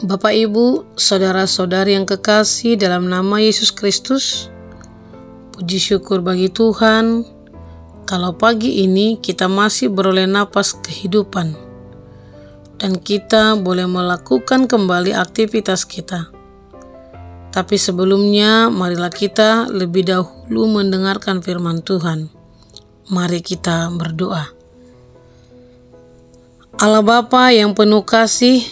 Bapak, Ibu, saudara-saudari yang kekasih dalam nama Yesus Kristus, puji syukur bagi Tuhan kalau pagi ini kita masih beroleh napas kehidupan dan kita boleh melakukan kembali aktivitas kita. Tapi sebelumnya, marilah kita lebih dahulu mendengarkan firman Tuhan. Mari kita berdoa. Allah Bapa yang penuh kasih,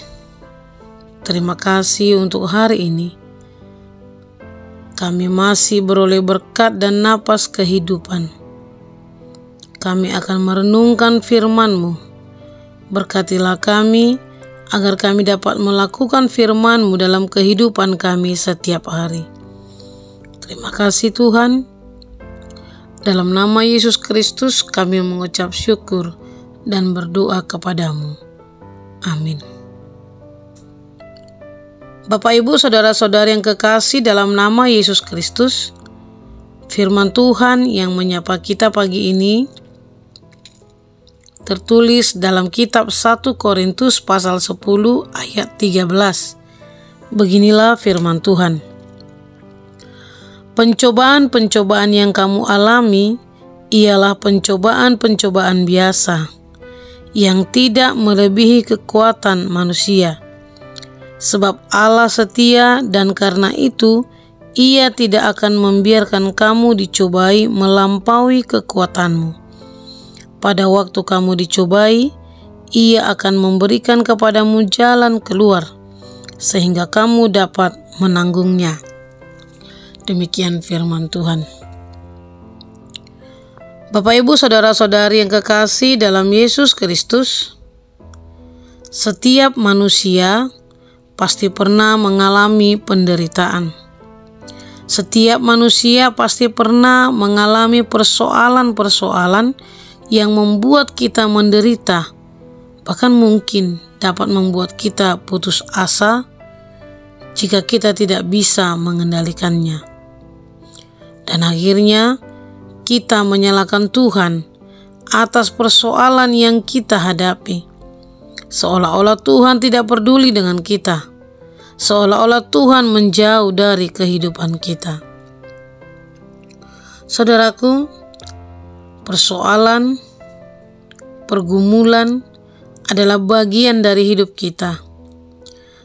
terima kasih untuk hari ini. Kami masih beroleh berkat dan napas kehidupan. Kami akan merenungkan firman-Mu. Berkatilah kami agar kami dapat melakukan firman-Mu dalam kehidupan kami setiap hari. Terima kasih Tuhan. Dalam nama Yesus Kristus kami mengucap syukur dan berdoa kepadamu. Amin. Bapak, Ibu, saudara-saudari yang kekasih dalam nama Yesus Kristus, firman Tuhan yang menyapa kita pagi ini tertulis dalam kitab 1 Korintus pasal 10 ayat 13. Beginilah firman Tuhan. Pencobaan-pencobaan yang kamu alami ialah pencobaan-pencobaan biasa yang tidak melebihi kekuatan manusia. Sebab Allah setia dan karena itu Ia tidak akan membiarkan kamu dicobai melampaui kekuatanmu. Pada waktu kamu dicobai, Ia akan memberikan kepadamu jalan keluar sehingga kamu dapat menanggungnya. Demikian firman Tuhan. Bapak, Ibu, saudara-saudari yang kekasih dalam Yesus Kristus, setiap manusia pasti pernah mengalami penderitaan. Setiap manusia pasti pernah mengalami persoalan-persoalan yang membuat kita menderita, bahkan mungkin dapat membuat kita putus asa jika kita tidak bisa mengendalikannya. Dan akhirnya kita menyalahkan Tuhan atas persoalan yang kita hadapi. Seolah-olah Tuhan tidak peduli dengan kita. Seolah-olah Tuhan menjauh dari kehidupan kita. Saudaraku, persoalan, pergumulan adalah bagian dari hidup kita.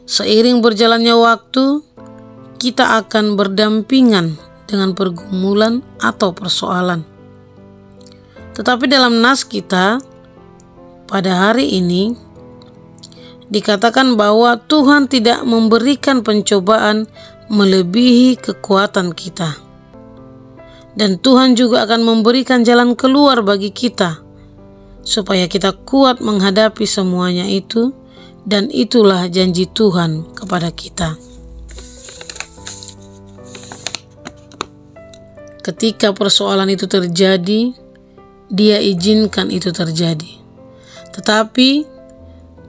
Seiring berjalannya waktu, kita akan berdampingan dengan pergumulan atau persoalan. Tetapi dalam nas kita, pada hari ini, dikatakan bahwa Tuhan tidak memberikan pencobaan melebihi kekuatan kita. Dan Tuhan juga akan memberikan jalan keluar bagi kita, supaya kita kuat menghadapi semuanya itu, dan itulah janji Tuhan kepada kita. Ketika persoalan itu terjadi, Dia izinkan itu terjadi. Tetapi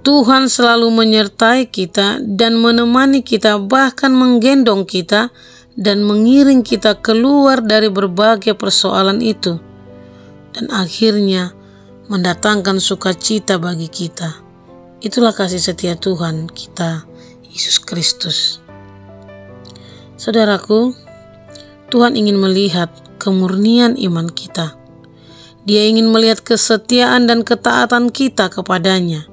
Tuhan selalu menyertai kita dan menemani kita, bahkan menggendong kita dan mengiring kita keluar dari berbagai persoalan itu, dan akhirnya mendatangkan sukacita bagi kita. Itulah kasih setia Tuhan kita, Yesus Kristus. Saudaraku, Tuhan ingin melihat kemurnian iman kita. Dia ingin melihat kesetiaan dan ketaatan kita kepadanya.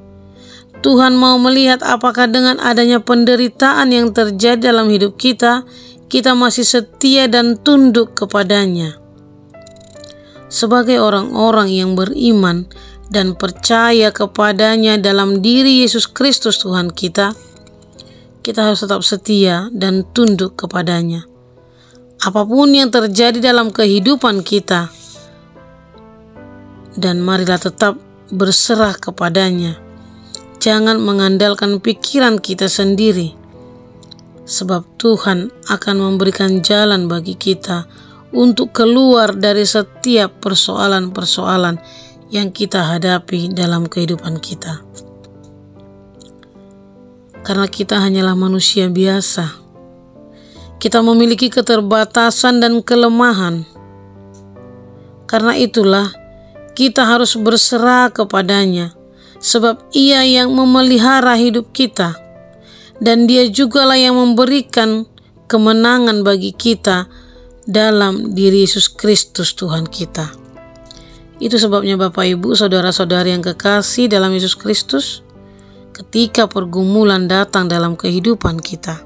Tuhan mau melihat apakah dengan adanya penderitaan yang terjadi dalam hidup kita, kita masih setia dan tunduk kepadanya. Sebagai orang-orang yang beriman dan percaya kepadanya dalam diri Yesus Kristus Tuhan kita harus tetap setia dan tunduk kepadanya. Apapun yang terjadi dalam kehidupan kita, dan marilah tetap berserah kepadanya. Jangan mengandalkan pikiran kita sendiri, sebab Tuhan akan memberikan jalan bagi kita untuk keluar dari setiap persoalan-persoalan yang kita hadapi dalam kehidupan kita. Karena kita hanyalah manusia biasa. Kita memiliki keterbatasan dan kelemahan. Karena itulah kita harus berserah kepadanya, sebab Ia yang memelihara hidup kita. dan Dia jugalah yang memberikan kemenangan bagi kita dalam diri Yesus Kristus Tuhan kita. Itu sebabnya Bapak Ibu, saudara-saudari yang kekasih dalam Yesus Kristus, ketika pergumulan datang dalam kehidupan kita,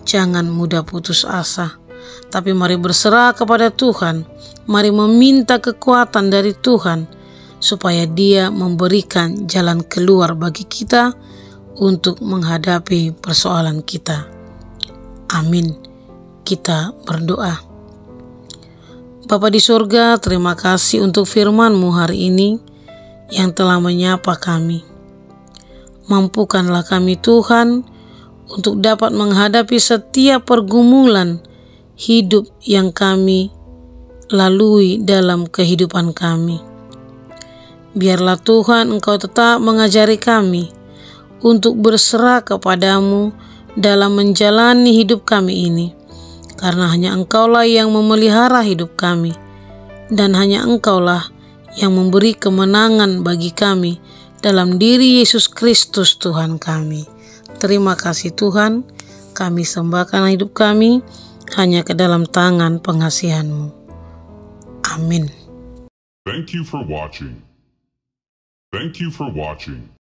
jangan mudah putus asa, tapi mari berserah kepada Tuhan. Mari meminta kekuatan dari Tuhan supaya Dia memberikan jalan keluar bagi kita untuk menghadapi persoalan kita. Amin. Kita berdoa. Bapa di surga, terima kasih untuk firman-Mu hari ini yang telah menyapa kami. Mampukanlah kami Tuhan untuk dapat menghadapi setiap pergumulan hidup yang kami lalui dalam kehidupan kami. Biarlah Tuhan Engkau tetap mengajari kami untuk berserah kepadamu dalam menjalani hidup kami ini, karena hanya Engkaulah yang memelihara hidup kami, dan hanya Engkaulah yang memberi kemenangan bagi kami dalam diri Yesus Kristus Tuhan kami. Terima kasih Tuhan, kami sembahkan hidup kami hanya ke dalam tangan pengasihan-Mu. Amin. Thank you for watching.